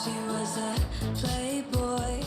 She was a playboy.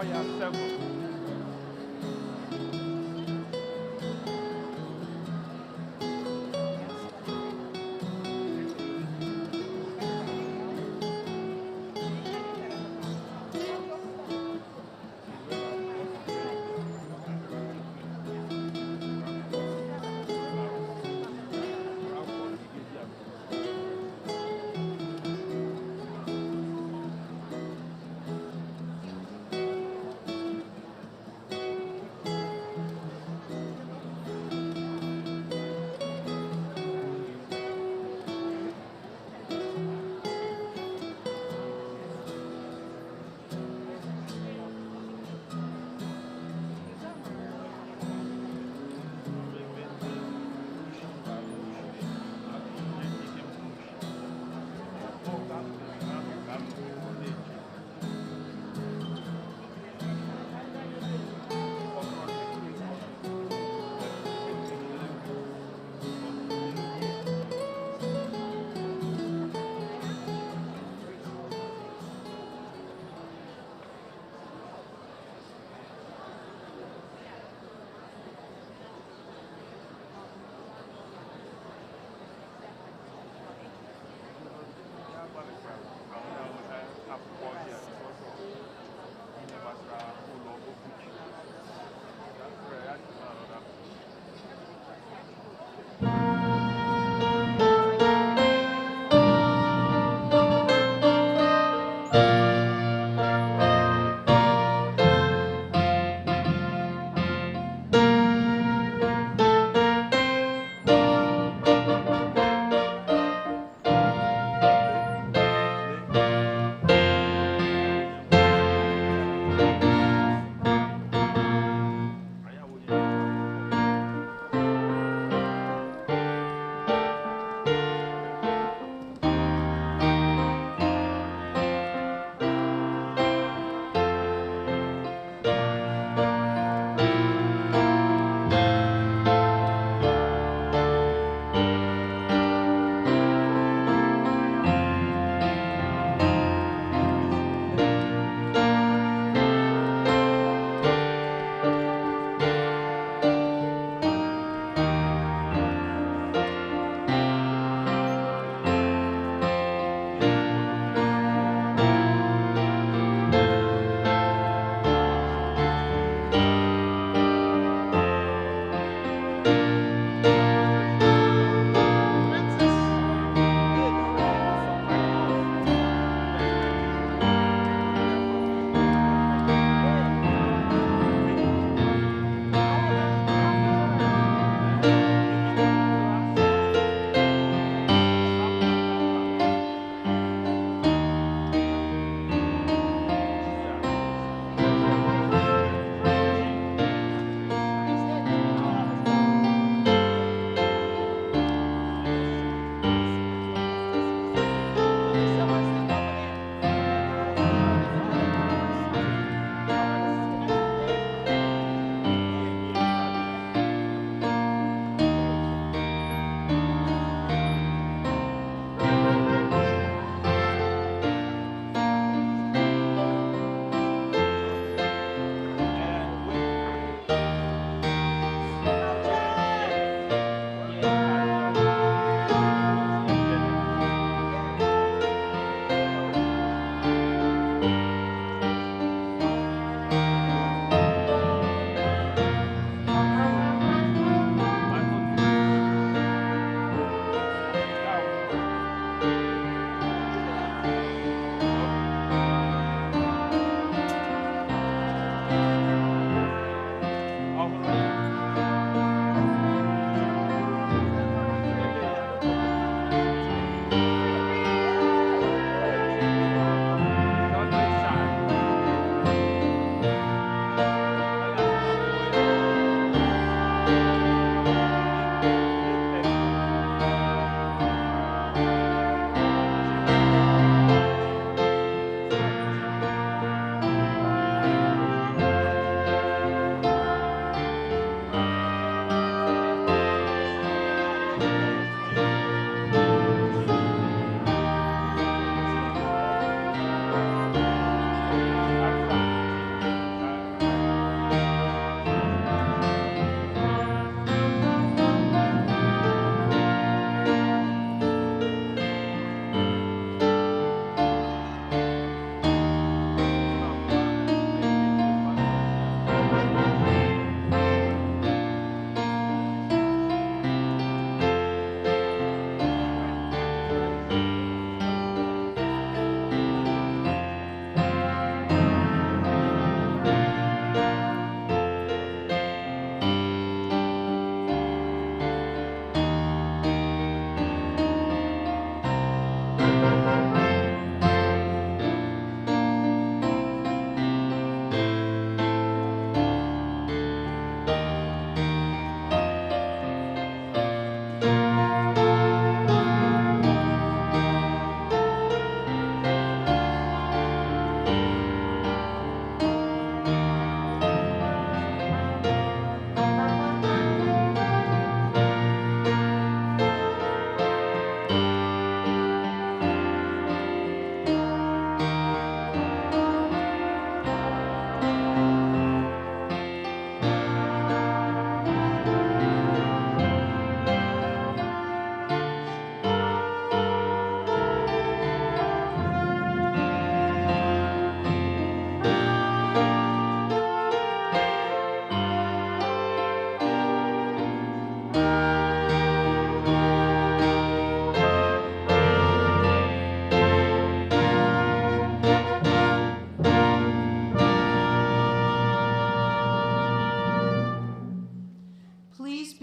ya 7.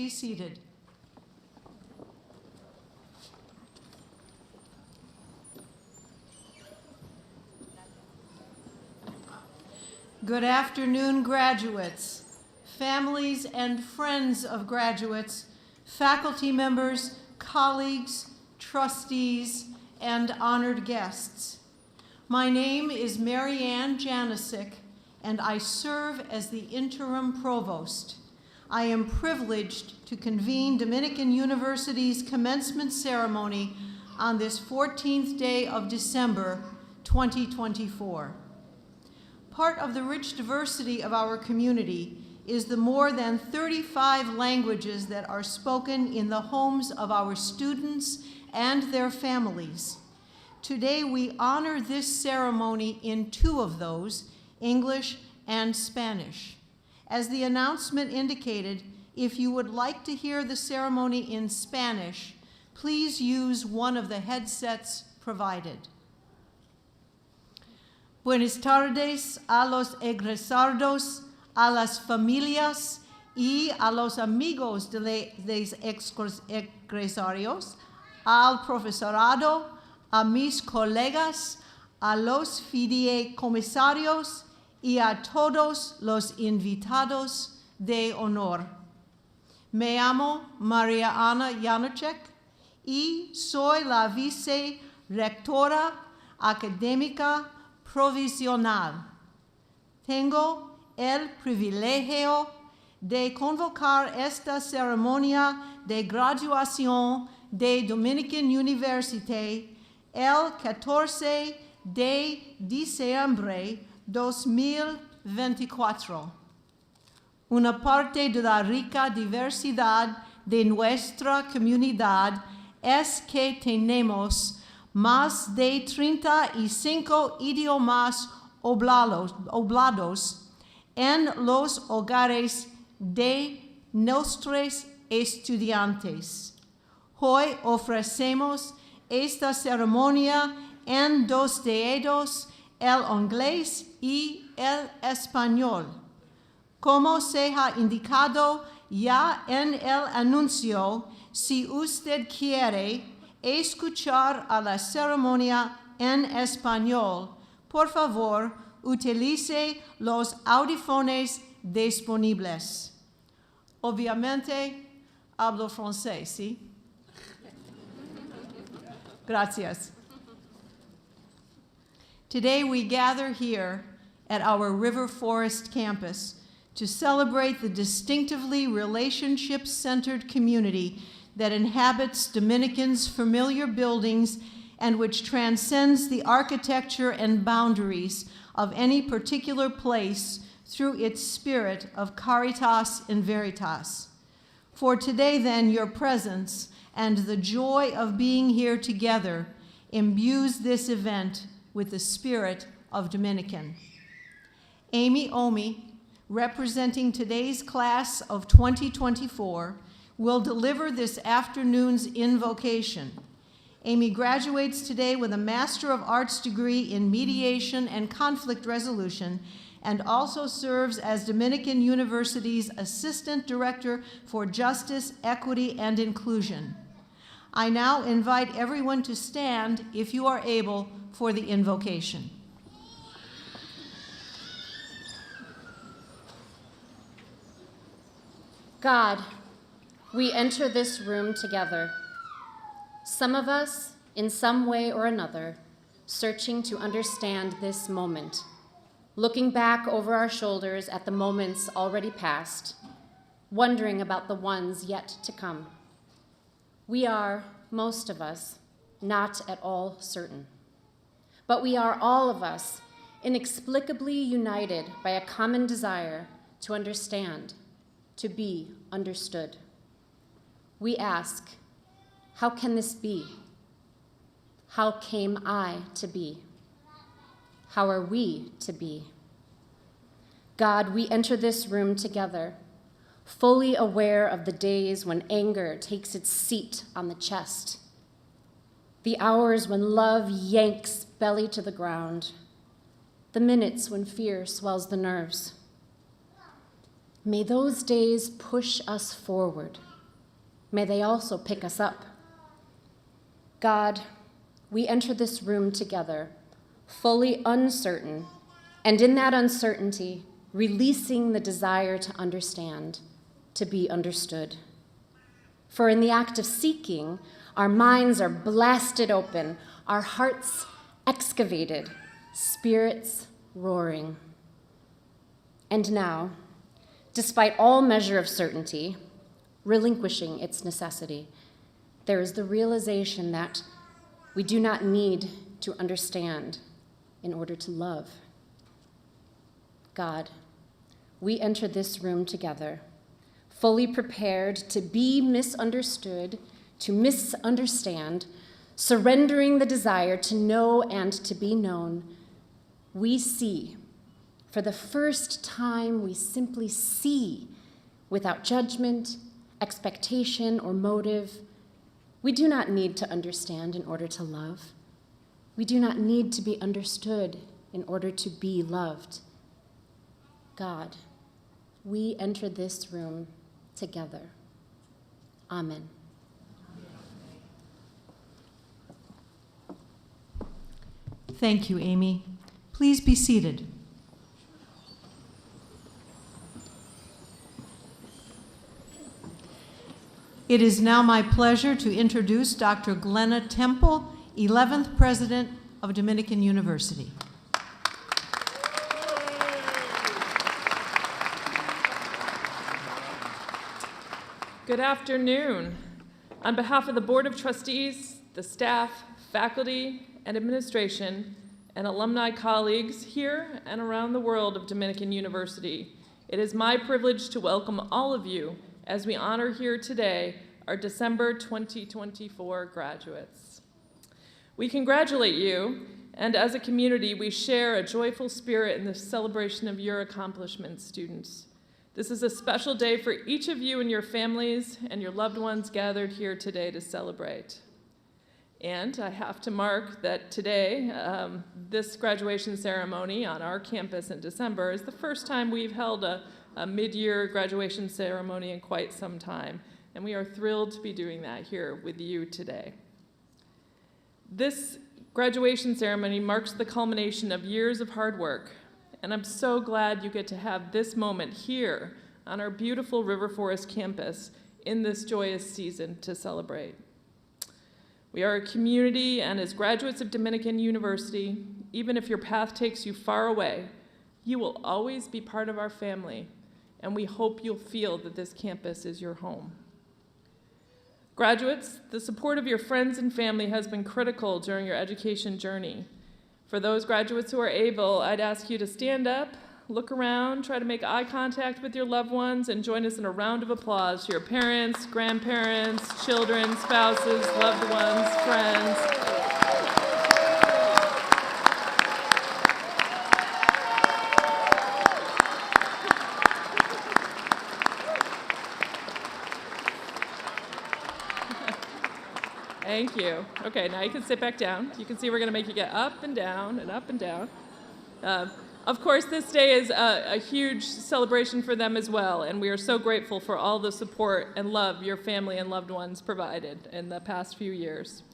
be seated. Good afternoon, graduates, families and friends of graduates, faculty members, colleagues, trustees, and honored guests. My name is Mary Ann Janisic, and I serve as the interim provost. I am privileged to convene Dominican University's commencement ceremony on this 14th day of December, 2024. Part of the rich diversity of our community is the more than 35 languages that are spoken in the homes of our students and their families. Today we honor this ceremony in two of those, English and Spanish. As the announcement indicated, if you would like to hear the ceremony in Spanish, please use one of the headsets provided. Buenas tardes a los egresados, a las familias y a los amigos de los egresarios, al profesorado, a mis colegas, a los fideicomisarios y a todos los invitados de honor. Me llamo María Ana Janacek y soy la vice-rectora académica provisional. Tengo el privilegio de convocar esta ceremonia de graduación de Dominican University el 14 de diciembre 2024. Una parte de la rica diversidad de nuestra comunidad es que tenemos más de 35 idiomas hablados en los hogares de nuestros estudiantes. Hoy ofrecemos esta ceremonia en dos de ellos, el inglés y el español. Como se ha indicado ya en el anuncio, si usted quiere escuchar a la ceremonia en español, por favor, utilice los audífonos disponibles. Obviamente, hablo francés, ¿sí? Gracias. Today we gather here at our River Forest campus to celebrate the distinctively relationship-centered community that inhabits Dominicans' familiar buildings and which transcends the architecture and boundaries of any particular place through its spirit of caritas and veritas. For today, then, your presence and the joy of being here together imbues this event with the spirit of Dominican. Amy Omi, representing today's class of 2024, will deliver this afternoon's invocation. Amy graduates today with a Master of Arts degree in Mediation and Conflict Resolution and also serves as Dominican University's Assistant Director for Justice, Equity, and Inclusion. I now invite everyone to stand, if you are able, for the invocation. God, we enter this room together. Some of us, in some way or another, searching to understand this moment, looking back over our shoulders at the moments already past, wondering about the ones yet to come. We are, most of us, not at all certain. But we are, all of us, inexplicably united by a common desire to understand, to be understood. We ask, how can this be? How came I to be? How are we to be? God, we enter this room together, fully aware of the days when anger takes its seat on the chest, the hours when love yanks belly to the ground, the minutes when fear swells the nerves. May those days push us forward, may they also pick us up. God, we enter this room together, fully uncertain, and in that uncertainty, releasing the desire to understand, to be understood. For in the act of seeking, our minds are blasted open, our hearts excavated, spirits roaring. And now, despite all measure of certainty, relinquishing its necessity, there is the realization that we do not need to understand in order to love. God, we enter this room together, fully prepared to be misunderstood, to misunderstand, surrendering the desire to know and to be known. We see. For the first time, we simply see without judgment, expectation, or motive. We do not need to understand in order to love. We do not need to be understood in order to be loved. God, we enter this room together. Amen. Thank you, Amy. Please be seated. It is now my pleasure to introduce Dr. Glenna Temple, 11th President of Dominican University. Good afternoon. On behalf of the Board of Trustees, the staff, faculty, and administration, and alumni colleagues here and around the world of Dominican University, it is my privilege to welcome all of you as we honor here today our December 2024 graduates. We congratulate you, and as a community, we share a joyful spirit in the celebration of your accomplishments, students. This is a special day for each of you and your families and your loved ones gathered here today to celebrate. And I have to mark that today, this graduation ceremony on our campus in December is the first time we've held a mid-year graduation ceremony in quite some time, and we are thrilled to be doing that here with you today. This graduation ceremony marks the culmination of years of hard work, and I'm so glad you get to have this moment here on our beautiful River Forest campus in this joyous season to celebrate. We are a community, and as graduates of Dominican University, even if your path takes you far away, you will always be part of our family, and we hope you'll feel that this campus is your home. Graduates, the support of your friends and family has been critical during your education journey. For those graduates who are able, I'd ask you to stand up, look around, try to make eye contact with your loved ones, and join us in a round of applause to your parents, grandparents, children, spouses, loved ones, friends. Thank you. Okay, now you can sit back down. You can see we're going to make you get up and down and up and down. Of course, this day is a huge celebration for them as well, and we are so grateful for all the support and love your family and loved ones provided in the past few years.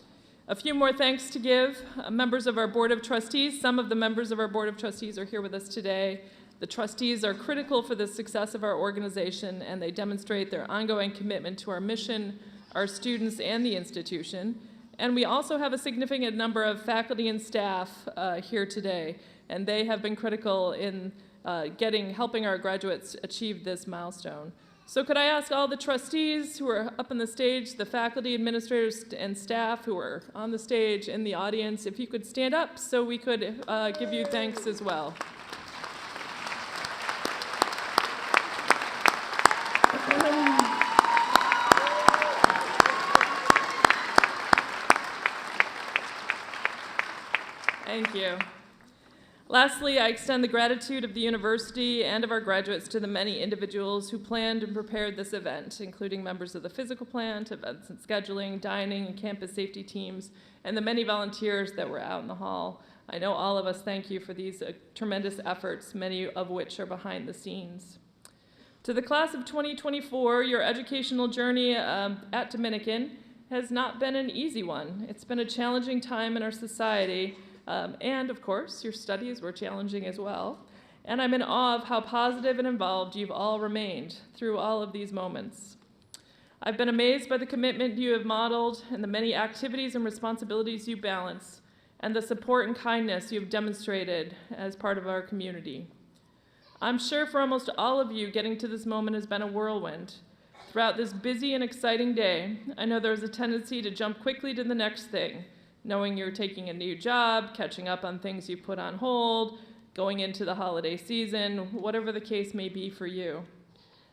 A few more thanks to give. Members of our Board of Trustees, some of the members of our Board of Trustees are here with us today. The trustees are critical for the success of our organization, and they demonstrate their ongoing commitment to our mission, our students, and the institution. And we also have a significant number of faculty and staff here today, and they have been critical in helping our graduates achieve this milestone. So could I ask all the trustees who are up on the stage, the faculty, administrators, and staff who are on the stage in the audience, if you could stand up so we could give you thanks as well. Thank you. Lastly, I extend the gratitude of the university and of our graduates to the many individuals who planned and prepared this event, including members of the physical plant, events and scheduling, dining, and campus safety teams, and the many volunteers that were out in the hall. I know all of us thank you for these tremendous efforts, many of which are behind the scenes. To the class of 2024, your educational journey at Dominican has not been an easy one. It's been a challenging time in our society, and of course, your studies were challenging as well. And I'm in awe of how positive and involved you've all remained through all of these moments. I've been amazed by the commitment you have modeled and the many activities and responsibilities you balance, and the support and kindness you've demonstrated as part of our community. I'm sure for almost all of you, getting to this moment has been a whirlwind. Throughout this busy and exciting day, I know there's a tendency to jump quickly to the next thing, knowing you're taking a new job, catching up on things you put on hold, going into the holiday season, whatever the case may be for you.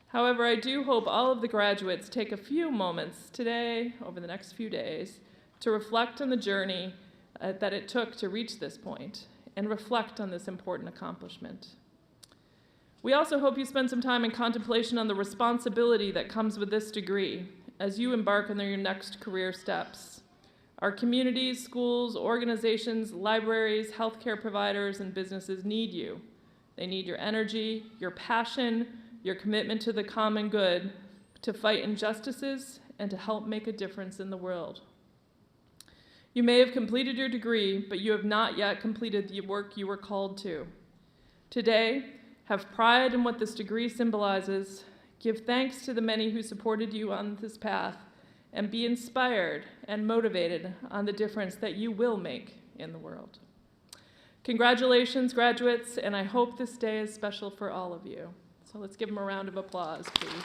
However, I do hope all of the graduates take a few moments today, over the next few days, to reflect on the journey that it took to reach this point, and reflect on this important accomplishment. We also hope you spend some time in contemplation on the responsibility that comes with this degree as you embark on your next career steps. Our communities, schools, organizations, libraries, healthcare providers, and businesses need you. They need your energy, your passion, your commitment to the common good, to fight injustices, and to help make a difference in the world. You may have completed your degree, but you have not yet completed the work you were called to. Today, have pride in what this degree symbolizes, give thanks to the many who supported you on this path, and be inspired and motivated on the difference that you will make in the world. Congratulations, graduates, and I hope this day is special for all of you. So let's give them a round of applause, please.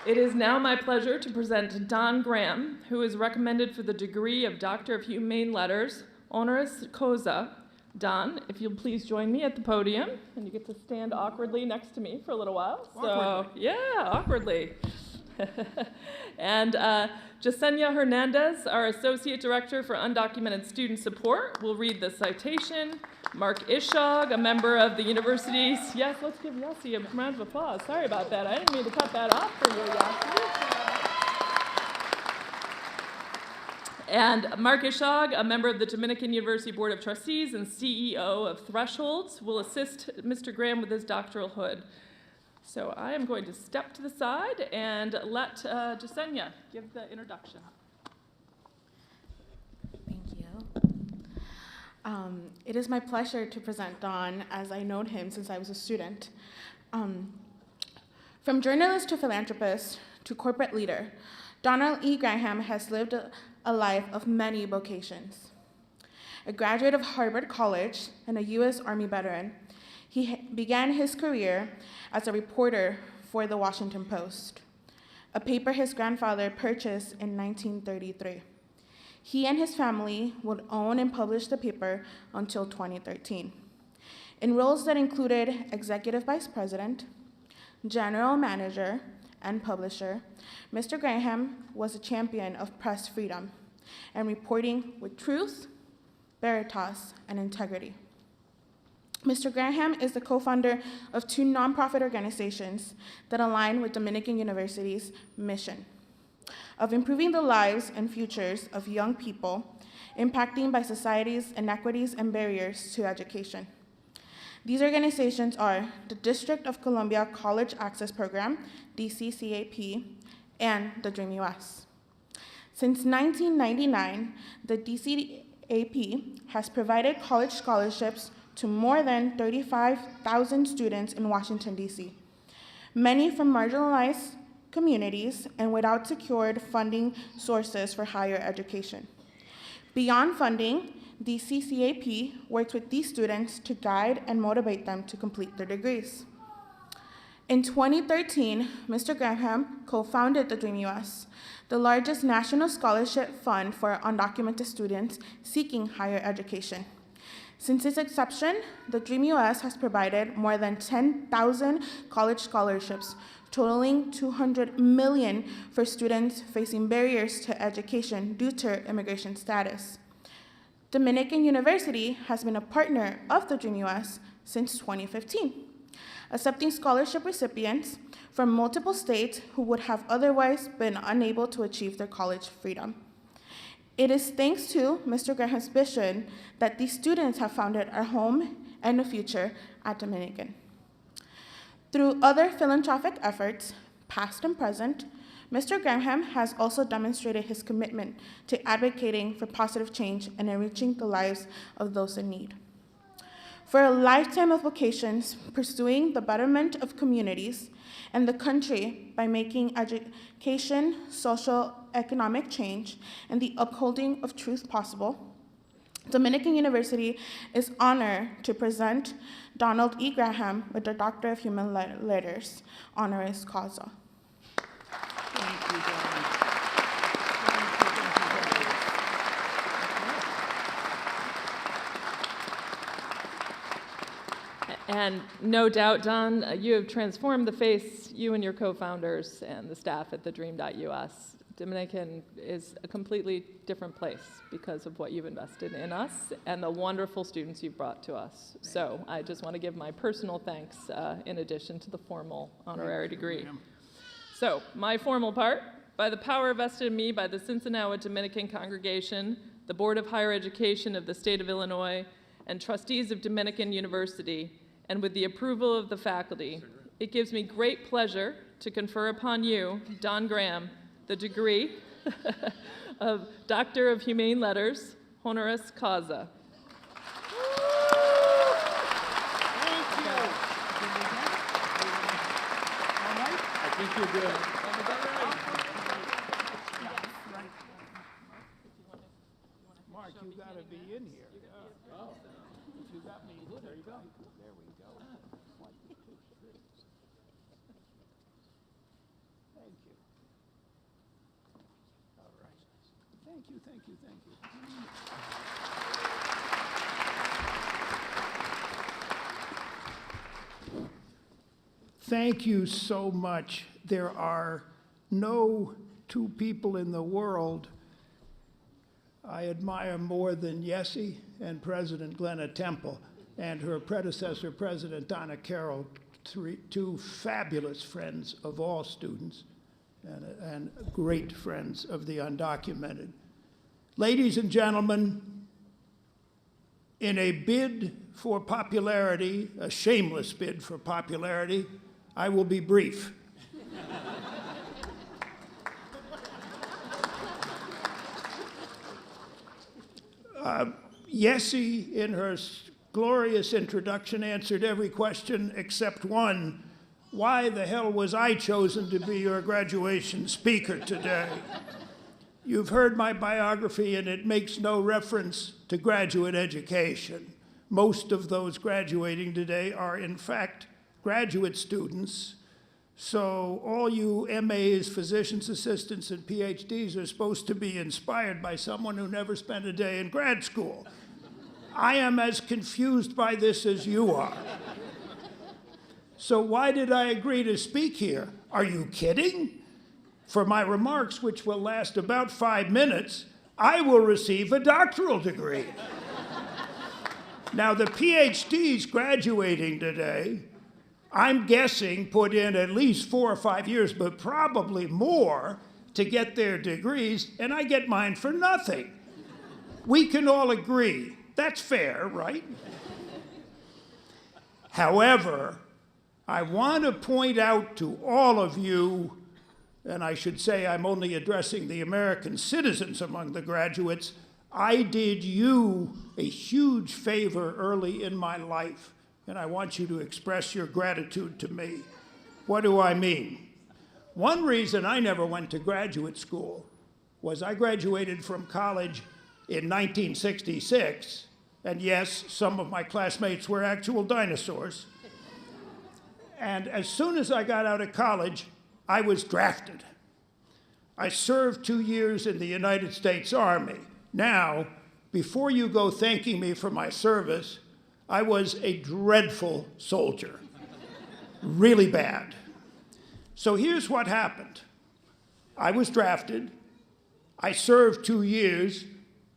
It is now my pleasure to present Don Graham, who is recommended for the degree of Doctor of Humane Letters, honoris causa. Don, if you'll please join me at the podium, and you get to stand awkwardly next to me for a little while. Awkwardly. So, yeah, awkwardly. And Jasenia Hernandez, our Associate Director for Undocumented Student Support, will read the citation. Mark Ishog, a member of the university's, yes, let's give Yossi a round of applause. Sorry about that. I didn't mean to cut that off for you, Yossi. And Mark Ishog, a member of the Dominican University Board of Trustees and CEO of Thresholds, will assist Mr. Graham with his doctoral hood. So I am going to step to the side and let Jasenia give the introduction. Thank you. It is my pleasure to present Don, as I known him since I was a student. From journalist to philanthropist to corporate leader, Donald E. Graham has lived a life of many vocations. A graduate of Harvard College and a U.S. Army veteran, he began his career as a reporter for the Washington Post, a paper his grandfather purchased in 1933. He and his family would own and publish the paper until 2013. In roles that included executive vice president, general manager, and publisher, Mr. Graham was a champion of press freedom and reporting with truth, veritas, and integrity. Mr. Graham is the co-founder of two nonprofit organizations that align with Dominican University's mission of improving the lives and futures of young people, impacting by society's inequities and barriers to education. These organizations are the District of Columbia College Access Program, DCCAP, and the Dream US. Since 1999, the DCCAP has provided college scholarships to more than 35,000 students in Washington, D.C., many from marginalized communities and without secured funding sources for higher education. Beyond funding, the DCCAP works with these students to guide and motivate them to complete their degrees. In 2013, Mr. Graham co-founded the Dream US, the largest national scholarship fund for undocumented students seeking higher education. Since its inception, the Dream US has provided more than 10,000 college scholarships, totaling $200 million for students facing barriers to education due to immigration status. Dominican University has been a partner of the Dream US since 2015, accepting scholarship recipients from multiple states who would have otherwise been unable to achieve their college freedom. It is thanks to Mr. Graham's vision that these students have founded a home and a future at Dominican. Through other philanthropic efforts, past and present, Mr. Graham has also demonstrated his commitment to advocating for positive change and enriching the lives of those in need. For a lifetime of vocations, pursuing the betterment of communities and the country by making education, social, economic change, and the upholding of truth possible, Dominican University is honored to present Donald E. Graham with the Doctor of Human Letters, honoris causa. Thank you, Don. And no doubt, Don, you have transformed the face, you and your co-founders and the staff at the Dream.us. Dominican is a completely different place because of what you've invested in us and the wonderful students you've brought to us. So I just want to give my personal thanks in addition to the formal honorary degree. So my formal part, by the power vested in me by the Cincinnati Dominican Congregation, the Board of Higher Education of the State of Illinois, and trustees of Dominican University, and with the approval of the faculty, it gives me great pleasure to confer upon you, Don Graham, the degree of Doctor of Humane Letters, honoris causa. Thank you. All right? I think you're good. Mark, you got to be in here. Oh. If you got me, there you go. There we go. 1, 2, 3. Thank you. All right. Thank you, thank you, thank you. Thank you so much. There are no two people in the world I admire more than Yessie and President Glenna Temple and her predecessor, President Donna Carroll, two fabulous friends of all students and great friends of the undocumented. Ladies and gentlemen, in a bid for popularity, a shameless bid for popularity, I will be brief. Yessie, in her glorious introduction, answered every question except one. Why the hell was I chosen to be your graduation speaker today? You've heard my biography, and it makes no reference to graduate education. Most of those graduating today are, in fact, graduate students. So all you MAs, physician's assistants, and PhDs are supposed to be inspired by someone who never spent a day in grad school. I am as confused by this as you are. So why did I agree to speak here? Are you kidding? For my remarks, which will last about 5 minutes, I will receive a doctoral degree. Now, the PhDs graduating today, I'm guessing, put in at least 4 or 5 years, but probably more, to get their degrees, and I get mine for nothing. We can all agree. That's fair, right? However, I want to point out to all of you, and I should say I'm only addressing the American citizens among the graduates, I did you a huge favor early in my life, and I want you to express your gratitude to me. What do I mean? One reason I never went to graduate school was I graduated from college in 1966, and yes, some of my classmates were actual dinosaurs. And as soon as I got out of college, I was drafted. I served 2 years in the United States Army. Now, before you go thanking me for my service, I was a dreadful soldier, really bad. So here's what happened. I was drafted. I served 2 years.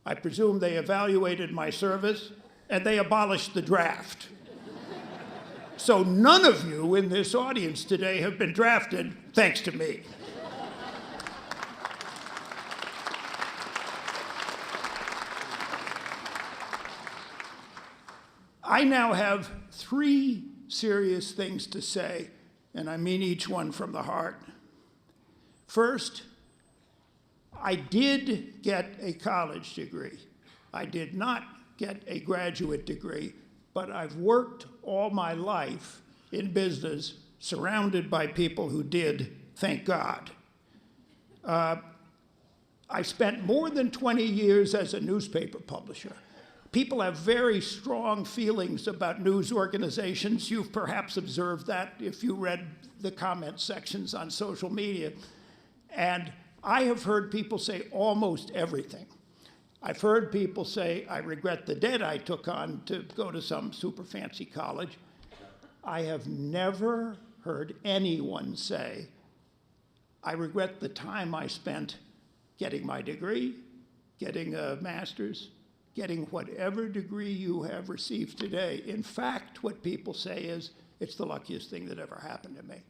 I presume they evaluated my service, and they abolished the draft. So none of you in this audience today have been drafted thanks to me. I now have 3 serious things to say, and I mean each one from the heart. First, I did get a college degree. I did not get a graduate degree, but I've worked all my life in business surrounded by people who did, thank God. I spent more than 20 years as a newspaper publisher. People have very strong feelings about news organizations. You've perhaps observed that if you read the comment sections on social media. And I have heard people say almost everything. I've heard people say, I regret the debt I took on to go to some super fancy college. I have never heard anyone say, I regret the time I spent getting my degree, getting a master's, getting whatever degree you have received today. In fact, what people say is, it's the luckiest thing that ever happened to me.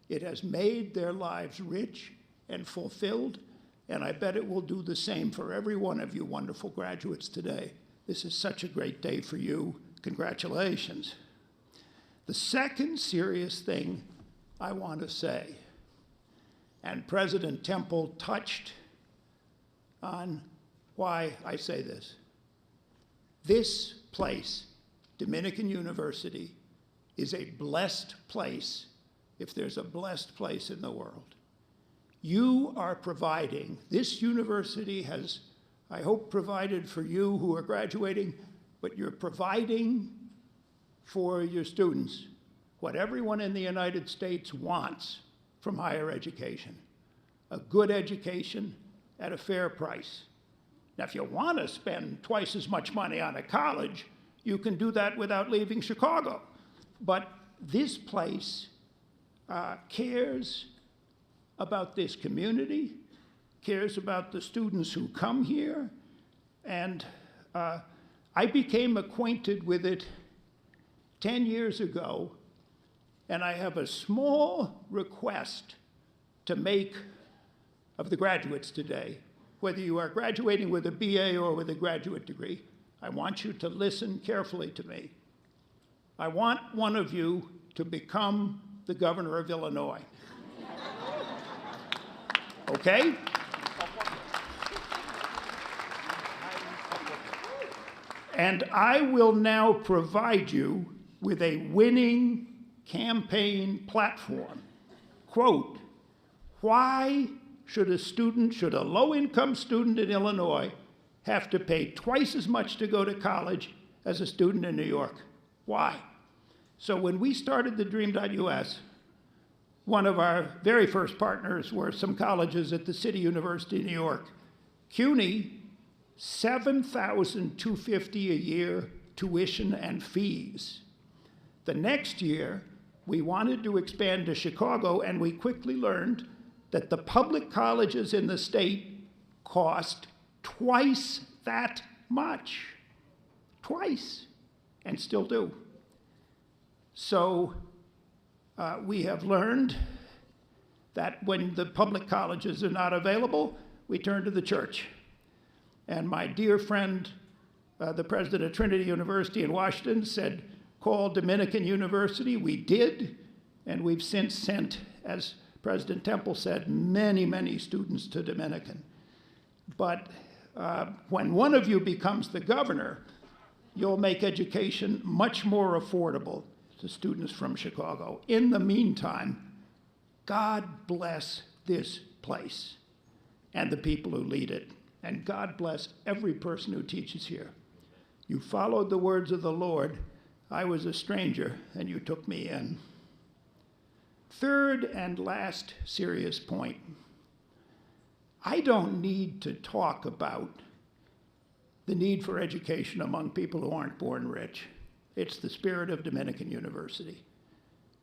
It has made their lives rich and fulfilled, and I bet it will do the same for every one of you wonderful graduates today. This is such a great day for you. Congratulations. The second serious thing I want to say, and President Temple touched on why I say this. This place, Dominican University, is a blessed place if there's a blessed place in the world. You are providing, this university has, I hope, provided for you who are graduating, but you're providing for your students what everyone in the United States wants from higher education, a good education at a fair price. Now, if you want to spend twice as much money on a college, you can do that without leaving Chicago. But this place cares about this community, cares about the students who come here, and I became acquainted with it 10 years ago, and I have a small request to make of the graduates today. Whether you are graduating with a BA or with a graduate degree, I want you to listen carefully to me. I want one of you to become the governor of Illinois. Okay? And I will now provide you with a winning campaign platform. Quote, why should a low-income student in Illinois have to pay twice as much to go to college as a student in New York? Why? So when we started the Dream.us, one of our very first partners were some colleges at the City University of New York. CUNY, $7,250 a year tuition and fees. The next year, we wanted to expand to Chicago, and we quickly learned that the public colleges in the state cost twice that much. Twice, and still do. So we have learned that when the public colleges are not available, we turn to the church. And my dear friend, the president of Trinity University in Washington, said, call Dominican University. We did, and we've since sent, as President Temple said, many, many students to Dominican. But when one of you becomes the governor, you'll make education much more affordable to students from Chicago. In the meantime, God bless this place and the people who lead it. And God bless every person who teaches here. You followed the words of the Lord. I was a stranger, and you took me in. Third and last serious point. I don't need to talk about the need for education among people who aren't born rich. It's the spirit of Dominican University.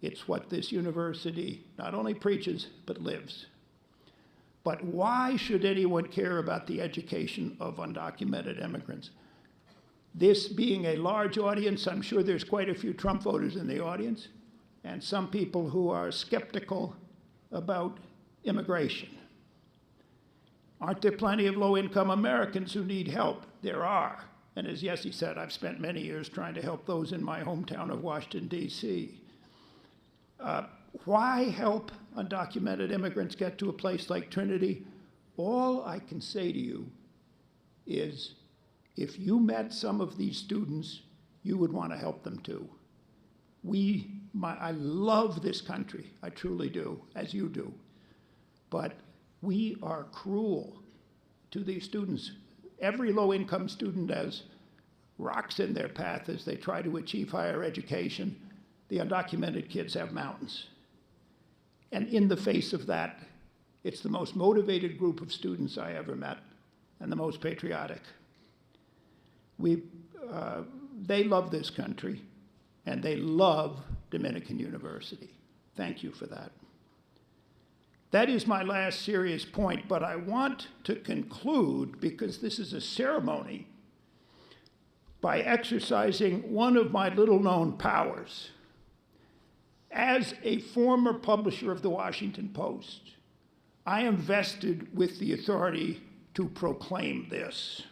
It's what this university not only preaches, but lives. But why should anyone care about the education of undocumented immigrants? This being a large audience, I'm sure there's quite a few Trump voters in the audience, and some people who are skeptical about immigration. Aren't there plenty of low-income Americans who need help? There are, And as Yessie said, I've spent many years trying to help those in my hometown of Washington, D.C. Why help undocumented immigrants get to a place like Trinity? All I can say to you is, if you met some of these students, you would want to help them too. I love this country, I truly do, as you do. But we are cruel to these students. Every low-income student has rocks in their path as they try to achieve higher education. The undocumented kids have mountains. And in the face of that, it's the most motivated group of students I ever met and the most patriotic. They love this country, and they love Dominican University. Thank you for that. That is my last serious point, but I want to conclude, because this is a ceremony, by exercising one of my little-known powers. As a former publisher of the Washington Post, I am vested with the authority to proclaim this.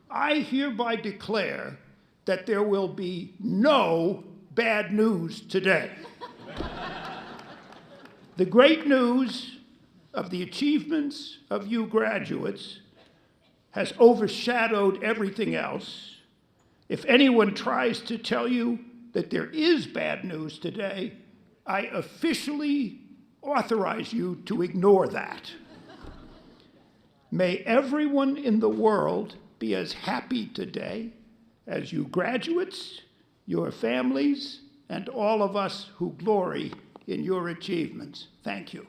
I hereby declare that there will be no bad news today. The great news of the achievements of you graduates has overshadowed everything else. If anyone tries to tell you that there is bad news today, I officially authorize you to ignore that. May everyone in the world be as happy today as you graduates, your families, and all of us who glory in your achievements. Thank you.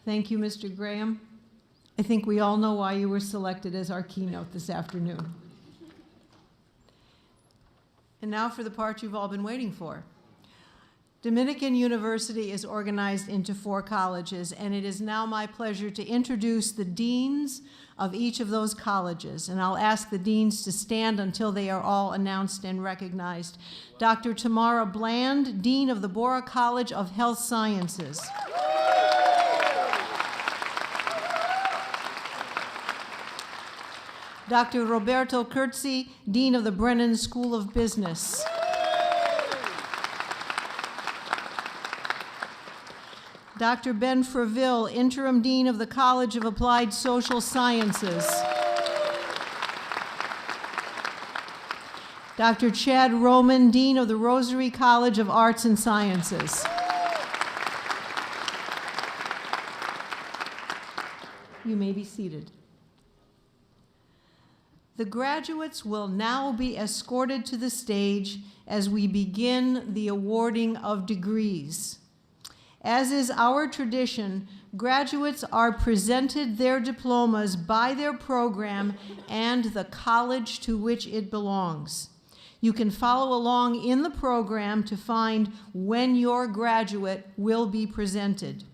Thank you, Mr. Graham. I think we all know why you were selected as our keynote this afternoon. And now for the part you've all been waiting for. Dominican University is organized into 4 colleges, and it is now my pleasure to introduce the deans of each of those colleges. And I'll ask the deans to stand until they are all announced and recognized. Dr. Tamara Bland, Dean of the Bora College of Health Sciences. Dr. Roberto Curzi, Dean of the Brennan School of Business. Dr. Ben Freville, Interim Dean of the College of Applied Social Sciences. Dr. Chad Roman, Dean of the Rosary College of Arts and Sciences. You may be seated. The graduates will now be escorted to the stage as we begin the awarding of degrees. As is our tradition, graduates are presented their diplomas by their program and the college to which it belongs. You can follow along in the program to find when your graduate will be presented.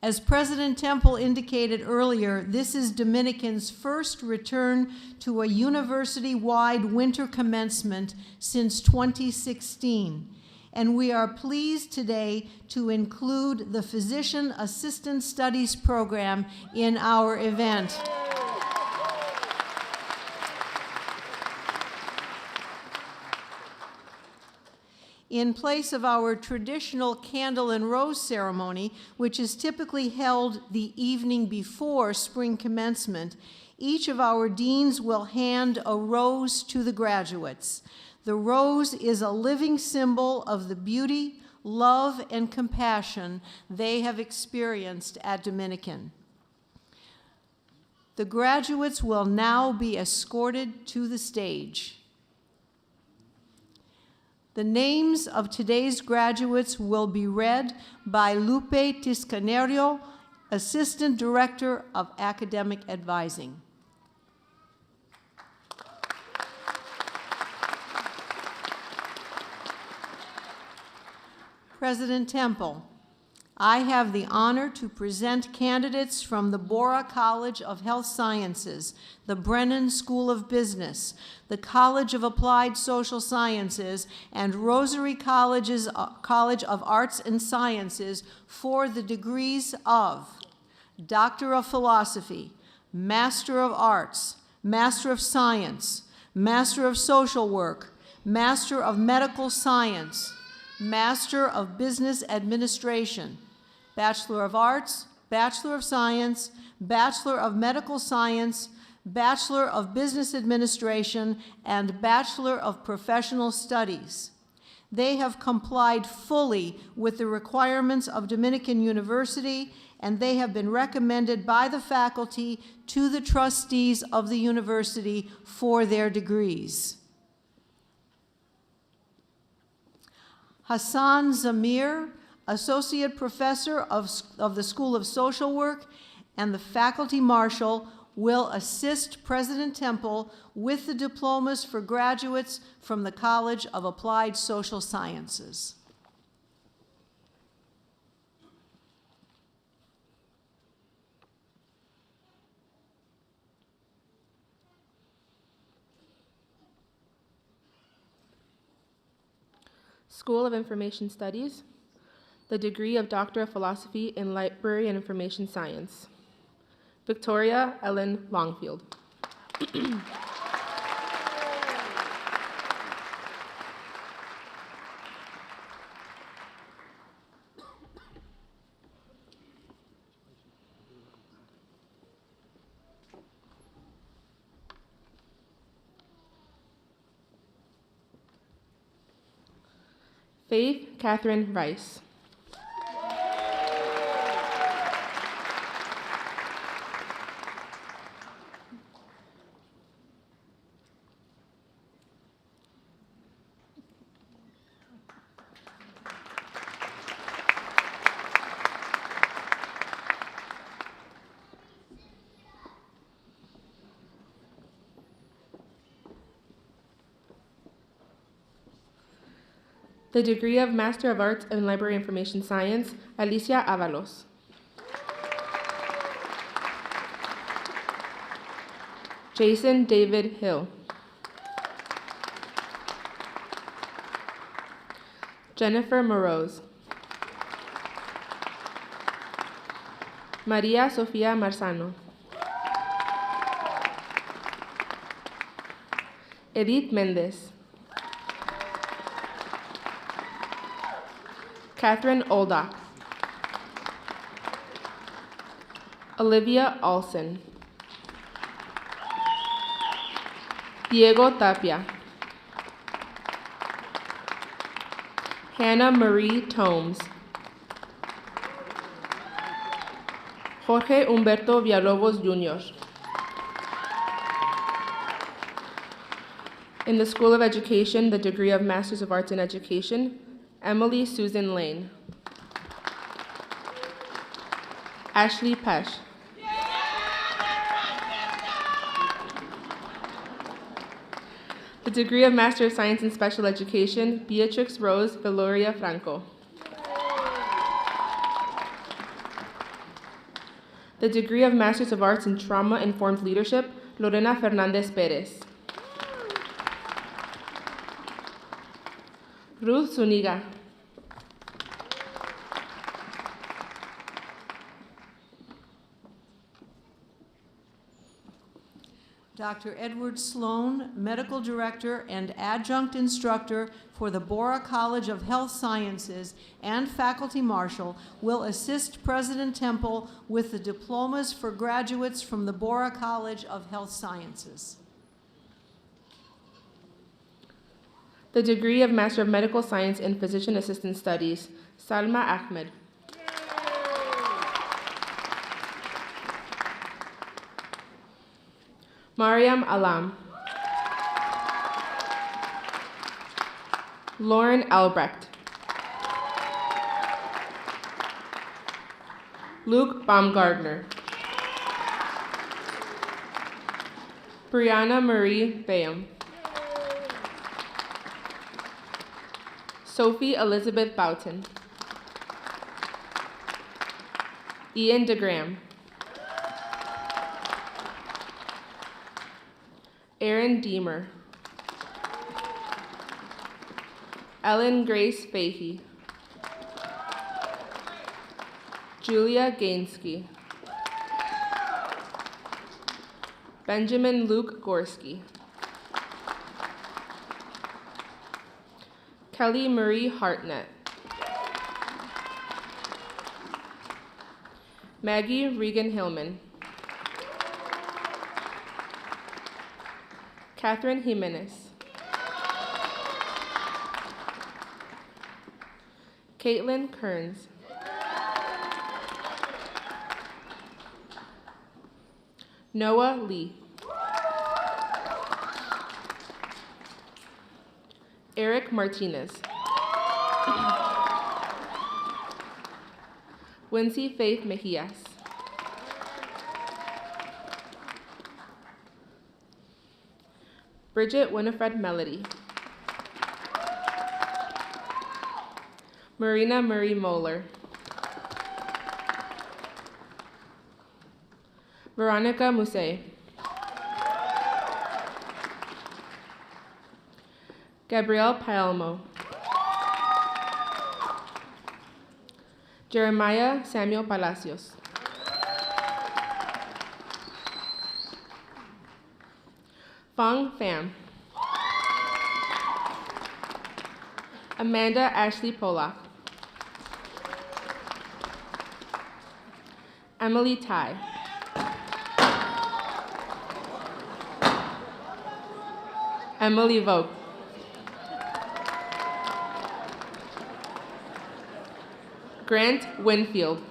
As President Temple indicated earlier, this is Dominican's first return to a university-wide winter commencement since 2016, and we are pleased today to include the Physician Assistant Studies program in our event. In place of our traditional candle and rose ceremony, which is typically held the evening before spring commencement, each of our deans will hand a rose to the graduates. The rose is a living symbol of the beauty, love, and compassion they have experienced at Dominican. The graduates will now be escorted to the stage. The names of today's graduates will be read by Lupe Tiscanerio, Assistant Director of Academic Advising. President Temple, I have the honor to present candidates from the Bora College of Health Sciences, the Brennan School of Business, the College of Applied Social Sciences, and Rosary College of Arts and Sciences for the degrees of Doctor of Philosophy, Master of Arts, Master of Science, Master of Social Work, Master of Medical Science, Master of Business Administration, Bachelor of Arts, Bachelor of Science, Bachelor of Medical Science, Bachelor of Business Administration, and Bachelor of Professional Studies. They have complied fully with the requirements of Dominican University, and they have been recommended by the faculty to the trustees of the university for their degrees. Hassan Zamir, Associate Professor of the School of Social Work and the Faculty Marshal, will assist President Temple with the diplomas for graduates from the College of Applied Social Sciences. School of Information Studies, the degree of Doctor of Philosophy in Library and Information Science. Victoria Ellen Longfield. Faith Catherine Rice. The degree of Master of Arts in Library Information Science, Alicia Avalos. Jason David Hill. Jennifer Moroz. Maria Sofia Marzano. Edith Mendez. Catherine Oldock. Olivia Olson. Diego Tapia. Hannah Marie Tomes. Jorge Humberto Villalobos Jr. In the School of Education, the degree of Masters of Arts in Education, Emily Susan Lane. Ashley Pesh. The degree of Master of Science in Special Education, Beatrix Rose Veloria Franco. The degree of Masters of Arts in Trauma-Informed Leadership, Lorena Fernandez Perez. Ruth Zuniga. Dr. Edward Sloan, Medical Director and Adjunct Instructor for the Bora College of Health Sciences and Faculty Marshal, will assist President Temple with the diplomas for graduates from the Bora College of Health Sciences. The degree of Master of Medical Science in Physician Assistant Studies, Salma Ahmed. Mariam Alam. Lauren Albrecht. Luke Baumgardner. Brianna Marie Bayham. Sophie Elizabeth Boughton. Ian DeGram. Aaron Deemer. Ellen Grace Fahey. Julia Gainsky. Benjamin Luke Gorski. Kelly Marie Hartnett. Maggie Regan Hillman. Catherine Jimenez. Caitlin Kearns. Noah Lee. Eric Martinez. Wincy Faith Mejias. Bridget Winifred Melody. Marina Marie Moeller. Veronica Musset. Gabrielle Paelmo. Jeremiah Samuel Palacios. Fong Pham. Amanda Ashley Polak. Emily Tai. Emily Vogt. Grant Winfield.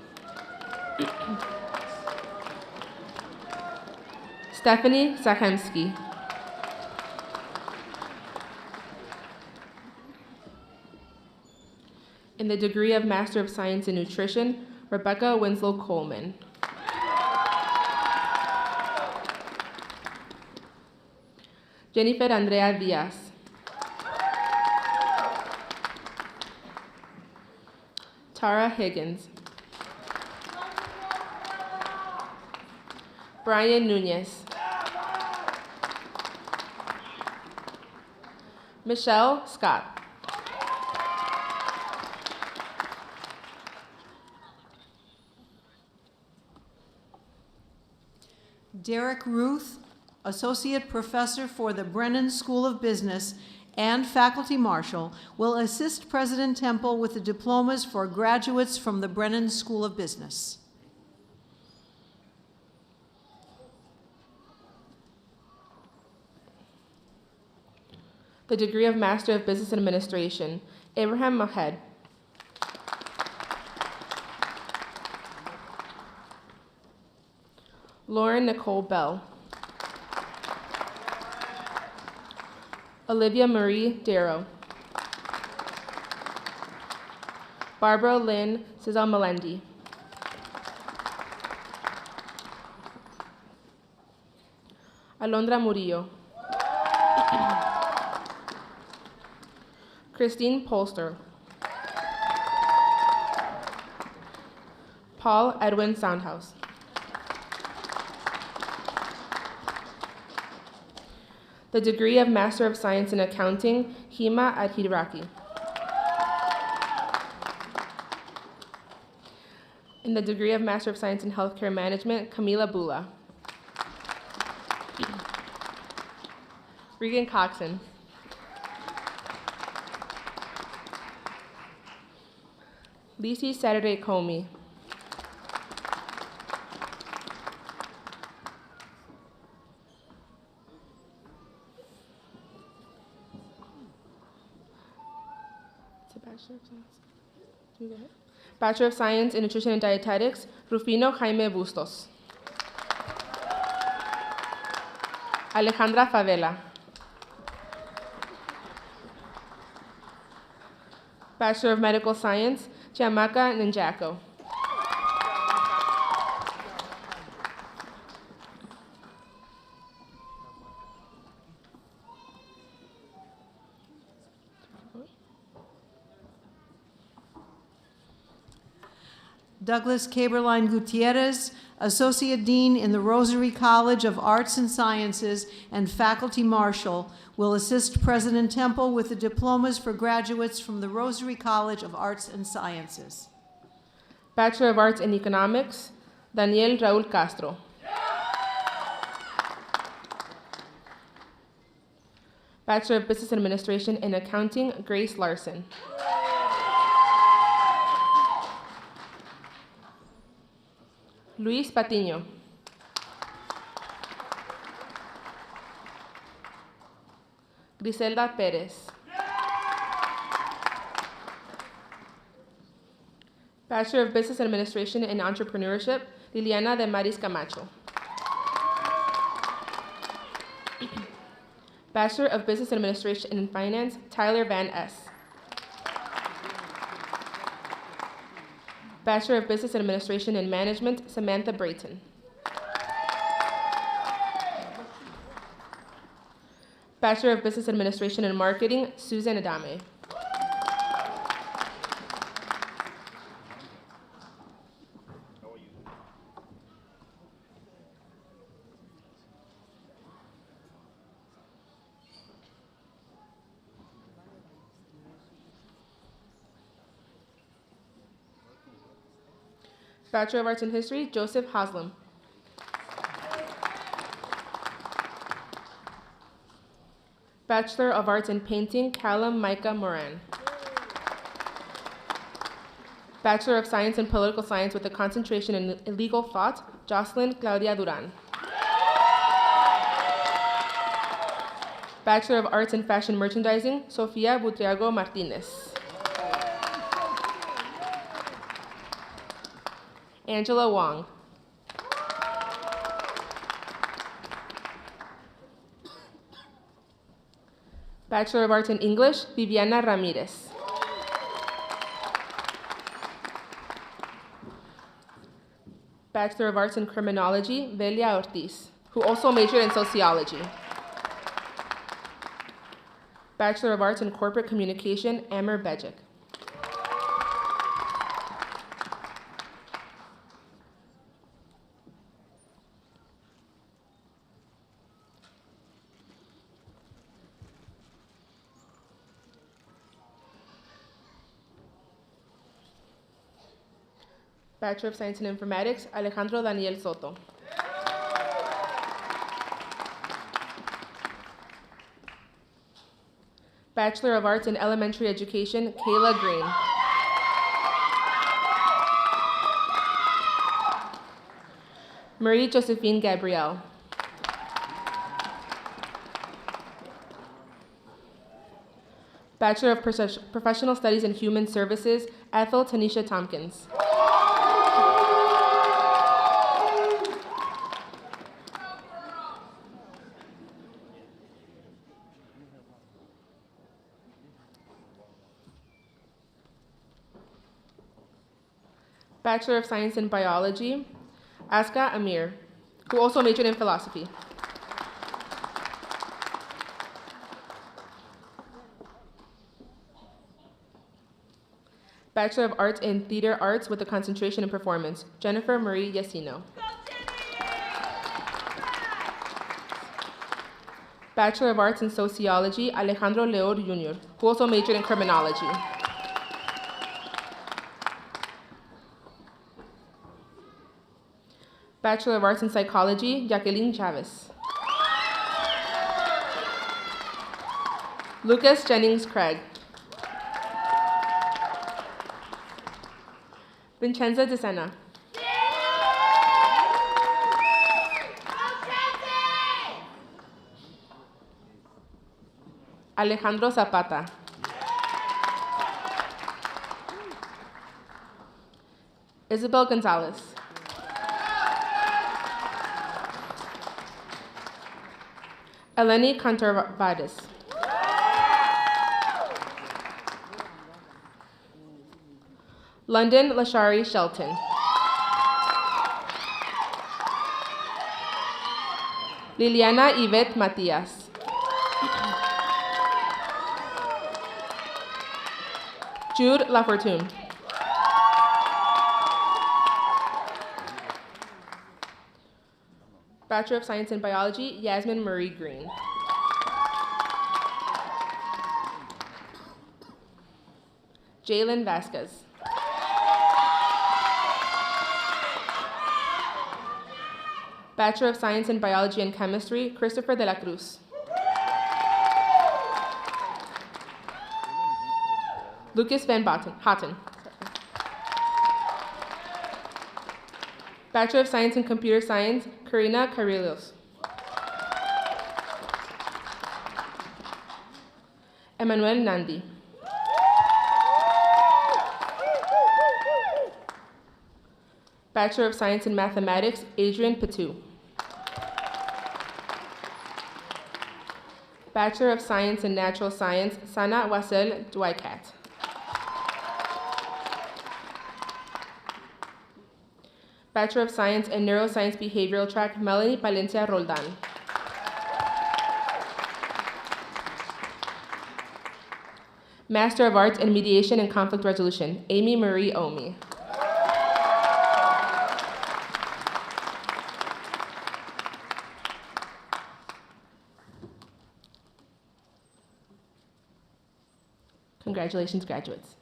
Stephanie Zachemsky. In the degree of Master of Science in Nutrition, Rebecca Winslow Coleman. Jennifer Andrea Diaz. Tara Higgins. Brian Nunez. Michelle Scott. Derek Ruth, Associate Professor for the Brennan School of Business and Faculty Marshal, will assist President Temple with the diplomas for graduates from the Brennan School of Business. The degree of Master of Business Administration, Abraham Mohed. Lauren Nicole Bell. Olivia Marie Darrow. Barbara Lynn Cesar Melendi. Alondra Murillo. Christine Polster. Paul Edwin Soundhouse. The degree of Master of Science in Accounting, Hima Adhiraki. In the degree of Master of Science in Healthcare Management, Camila Bula. Regan Coxon. Lisi Saturday Comey. Bachelor of Science. Can you go ahead? Bachelor of Science in Nutrition and Dietetics, Rufino Jaime Bustos. Alejandra Favela. Bachelor of Medical Science, Chiamaka Ninjako. Douglas Caberline Gutierrez, Associate Dean in the Rosary College of Arts and Sciences and Faculty Marshal, will assist President Temple with the diplomas for graduates from the Rosary College of Arts and Sciences. Bachelor of Arts in Economics, Daniel Raul Castro. Bachelor of Business Administration in Accounting, Grace Larson. Luis Patiño. Griselda Perez. Bachelor of Business Administration in Entrepreneurship, Liliana de Maris Camacho. Bachelor of Business Administration in Finance, Tyler Van S. Bachelor of Business Administration in Management, Samantha Brayton. Bachelor of Business Administration in Marketing, Susan Adame. Bachelor of Arts in History, Joseph Haslam. Bachelor of Arts in Painting, Callum Micah Moran. Bachelor of Science in Political Science with a concentration in Legal Thought, Jocelyn Claudia Duran. Bachelor of Arts in Fashion Merchandising, Sofia Butriago Martinez. Angela Wong. Bachelor of Arts in English, Viviana Ramirez. Bachelor of Arts in Criminology, Velia Ortiz, who also majored in Sociology. Bachelor of Arts in Corporate Communication, Amer Bejic. Bachelor of Science in Informatics, Alejandro Daniel Soto. Bachelor of Arts in Elementary Education, Kayla Green. Marie Josephine Gabrielle. Bachelor of Professional Studies in Human Services, Ethel Tanisha Tompkins. Bachelor of Science in Biology, Aska Amir, who also majored in philosophy. Bachelor of Arts in Theater Arts with a concentration in performance, Jennifer Marie Yasino. Bachelor of Arts in Sociology, Alejandro Leor Jr., who also majored in criminology. Bachelor of Arts in Psychology, Jacqueline Chavez. Lucas Jennings Craig. Vincenza DeSena. Alejandro Zapata. Isabel Gonzalez. Eleni Cantarvadis. London Lashari Shelton. Liliana Yvette Matias. Jude Lafortune. Bachelor of Science in Biology, Yasmin Marie Green. Jalen Vasquez. Bachelor of Science in Biology and Chemistry, Christopher de la Cruz. Lucas Van Hotten. Bachelor of Science in Computer Science, Karina Carrillos. Emmanuel Nandi. Bachelor of Science in Mathematics, Adrian Patu. Bachelor of Science in Natural Science, Sana Wasel Dwikat. Bachelor of Science in Neuroscience Behavioral Track, Melanie Palencia Roldan. Master of Arts in Mediation and Conflict Resolution, Amy Marie Omi. Congratulations, graduates.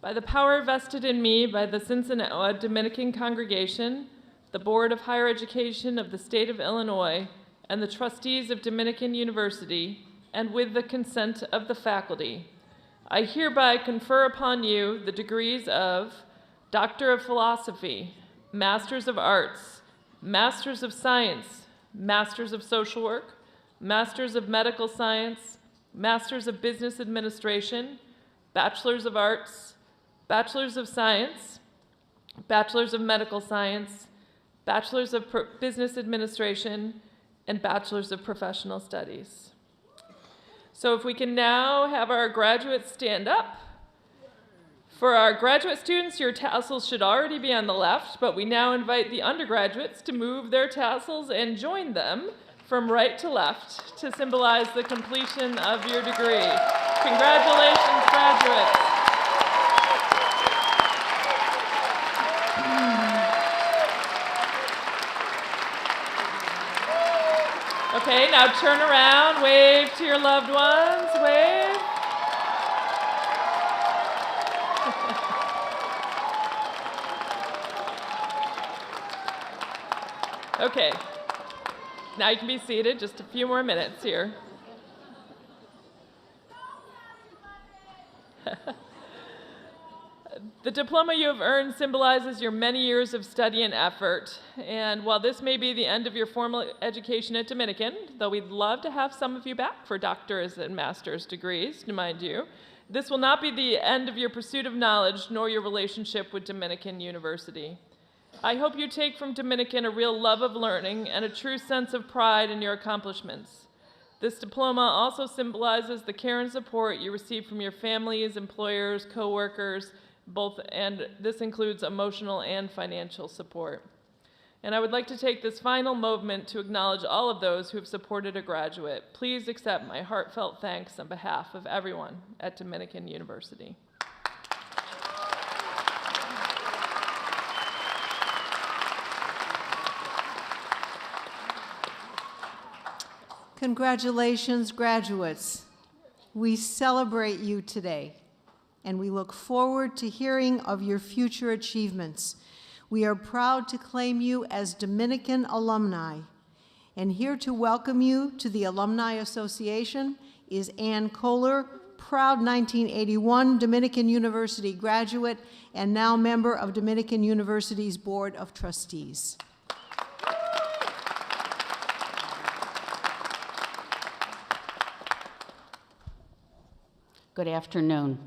By the power vested in me by the Cincinnati Dominican Congregation, the Board of Higher Education of the State of Illinois, and the trustees of Dominican University, and with the consent of the faculty, I hereby confer upon you the degrees of Doctor of Philosophy, Masters of Arts, Masters of Science, Masters of Social Work, Masters of Medical Science, Masters of Business Administration, Bachelors of Arts, Bachelors of Science, Bachelors of Medical Science, Bachelors of Business Administration, and Bachelors of Professional Studies. So if we can now have our graduates stand up. For our graduate students, your tassels should already be on the left, but we now invite the undergraduates to move their tassels and join them from right to left to symbolize the completion of your degree. Congratulations, graduates. Okay, now turn around, wave to your loved ones, wave. Okay, now you can be seated, just a few more minutes here. The diploma you have earned symbolizes your many years of study and effort. And while this may be the end of your formal education at Dominican, though we'd love to have some of you back for doctor's and master's degrees, to mind you, this will not be the end of your pursuit of knowledge nor your relationship with Dominican University. I hope you take from Dominican a real love of learning and a true sense of pride in your accomplishments. This diploma also symbolizes the care and support you receive from your families, employers, coworkers, and this includes emotional and financial support. And I would like to take this final moment to acknowledge all of those who have supported a graduate. Please accept my heartfelt thanks on behalf of everyone at Dominican University. Congratulations, graduates. We celebrate you today, and we look forward to hearing of your future achievements. We are proud to claim you as Dominican alumni. And here to welcome you to the Alumni Association is Ann Kohler, proud 1981 Dominican University graduate and now member of Dominican University's Board of Trustees. Good afternoon.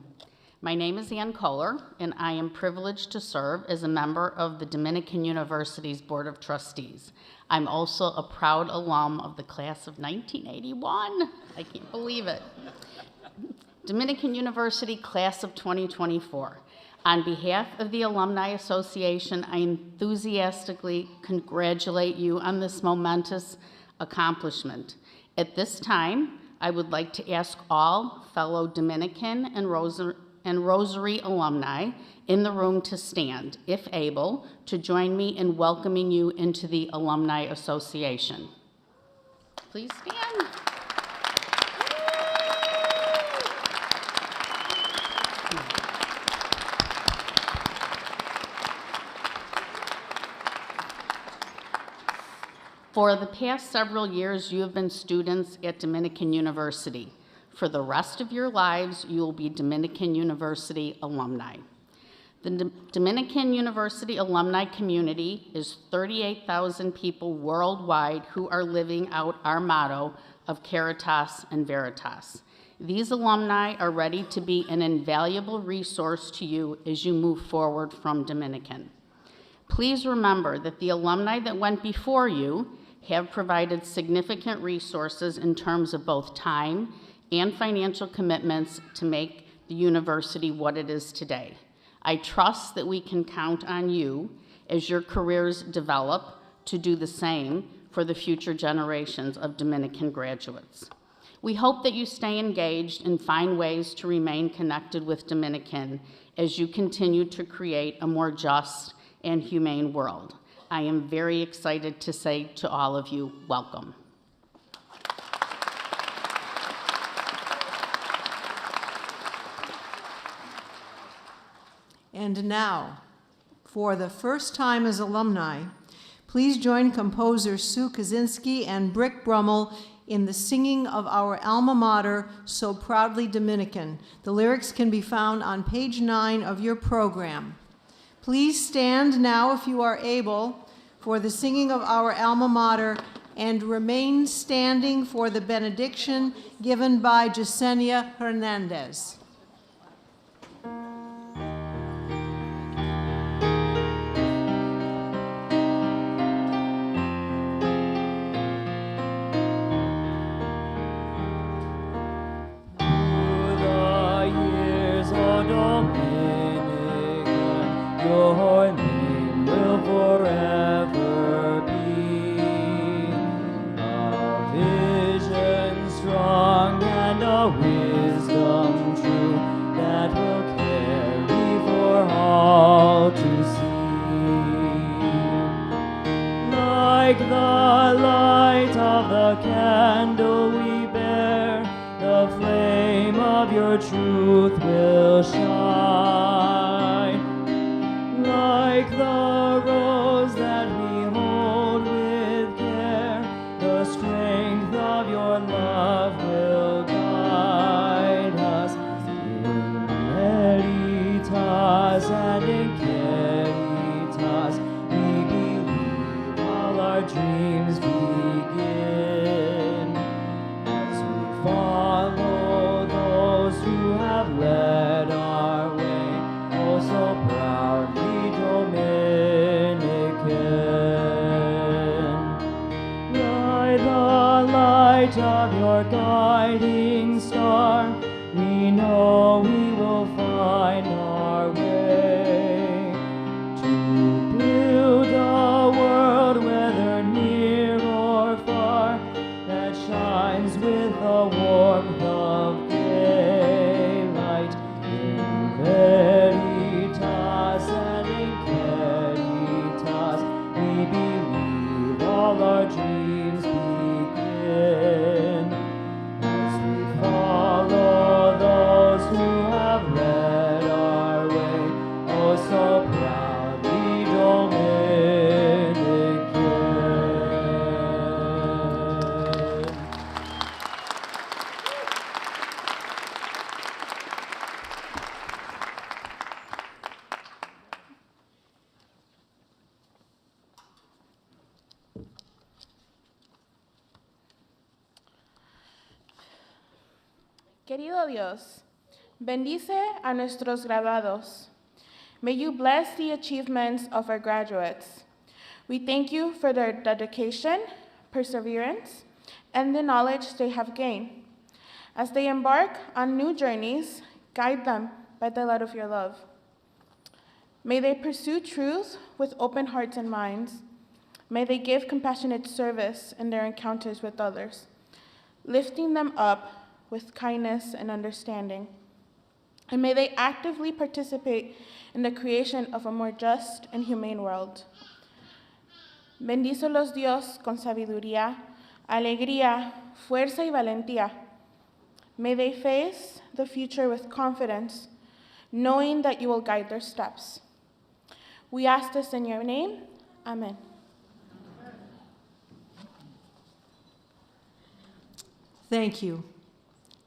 My name is Ann Kohler, and I am privileged to serve as a member of the Dominican University's Board of Trustees. I'm also a proud alum of the class of 1981. I can't believe it. Dominican University class of 2024. On behalf of the Alumni Association, I enthusiastically congratulate you on this momentous accomplishment. At this time, I would like to ask all fellow Dominican and Rosary alumni in the room to stand, if able, to join me in welcoming you into the Alumni Association. Please stand. For the past several years, you have been students at Dominican University. For the rest of your lives, you will be Dominican University alumni. The Dominican University alumni community is 38,000 people worldwide who are living out our motto of Caritas and Veritas. These alumni are ready to be an invaluable resource to you as you move forward from Dominican. Please remember that the alumni that went before you have provided significant resources in terms of both time and financial commitments to make the university what it is today. I trust that we can count on you as your careers develop to do the same for the future generations of Dominican graduates. We hope that you stay engaged and find ways to remain connected with Dominican as you continue to create a more just and humane world. I am very excited to say to all of you, welcome. And now, for the first time as alumni, please join composer Sue Kaczynski and Brick Brummel in the singing of our alma mater, So Proudly Dominican. The lyrics can be found on page 9 of your program. Please stand now, if you are able, for the singing of our alma mater, and remain standing for the benediction given by Jasenia Hernandez. Your name will forever be a vision strong and a wisdom true that will carry for all to see. Like the light of the candle we bear, the flame of your truth will shine. Like the rose that we hold with care, the strength of your love will guide us. In Veritas and in Caritas, we believe all our dreams begin. As we follow those who have led our way, oh so proudly by the light of your guiding star, we know we will find our way to build a world, whether near or far, that shines with the warmth of daylight. In Veritas and in Caritas, we believe all our dreams begin. As we follow those who have led our way, oh so proudly Dominican. Querido Dios, bendice a nuestros graduados. May you bless the achievements of our graduates. We thank you for their dedication, perseverance, and the knowledge they have gained. As they embark on new journeys, guide them by the light of your love. May they pursue truth with open hearts and minds. May they give compassionate service in their encounters with others, lifting them up with kindness and understanding. And may they actively participate in the creation of a more just and humane world. Bendícelos Dios con sabiduría, alegría, fuerza y valentía. May they face the future with confidence, knowing that you will guide their steps. We ask this in your name. Amen. Thank you.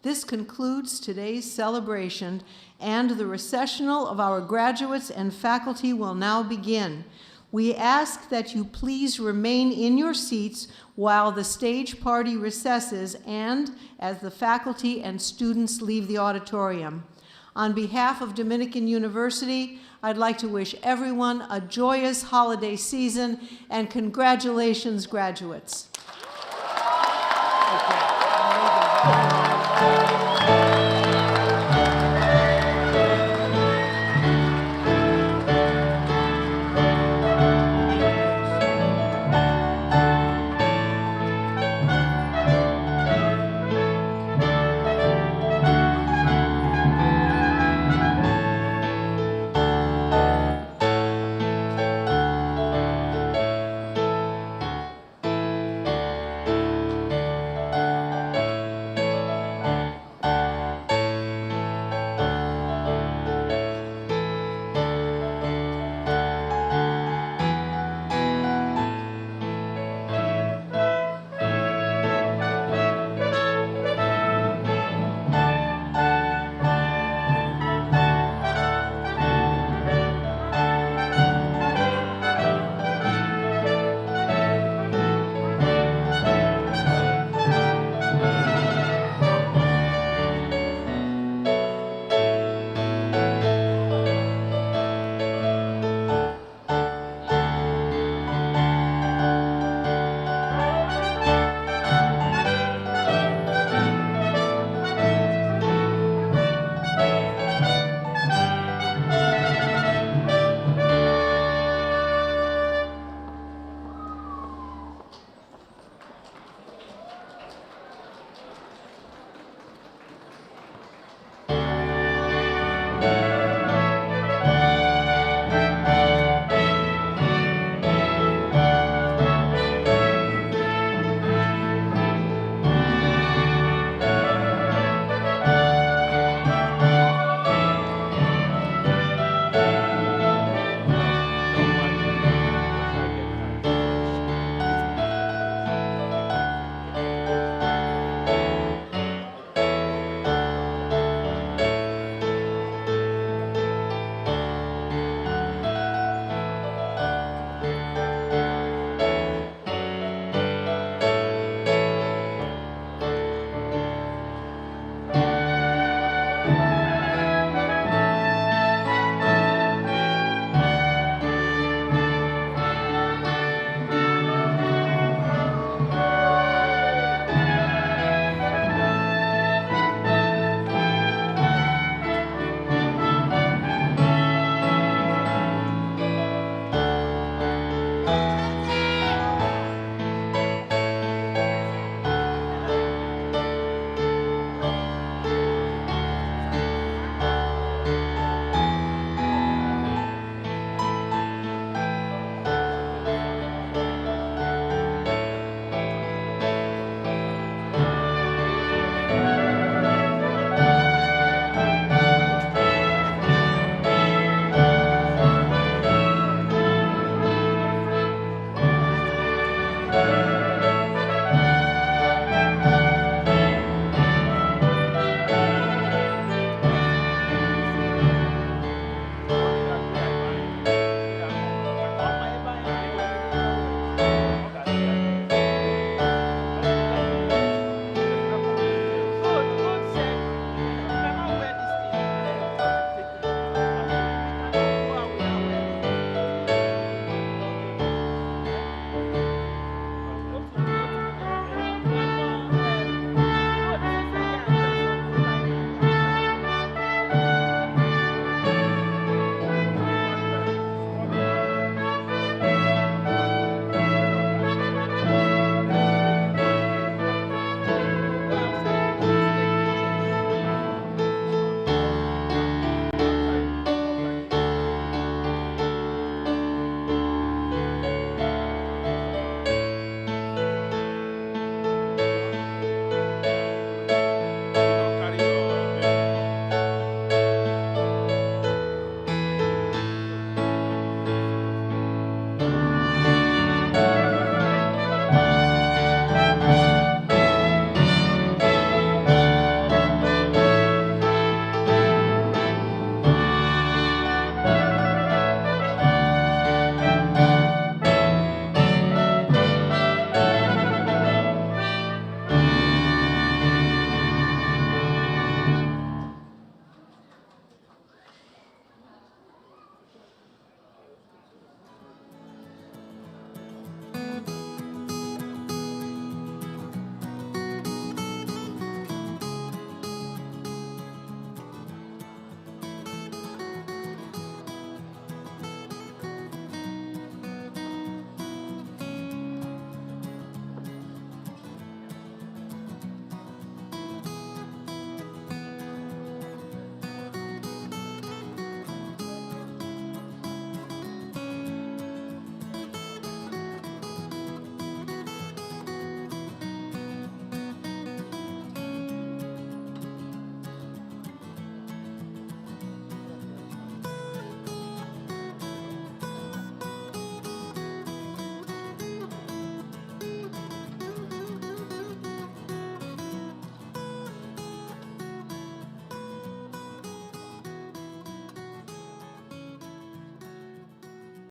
This concludes today's celebration, and the recessional of our graduates and faculty will now begin. We ask that you please remain in your seats while the stage party recesses and as the faculty and students leave the auditorium. On behalf of Dominican University, I'd like to wish everyone a joyous holiday season and congratulations, graduates. Okay.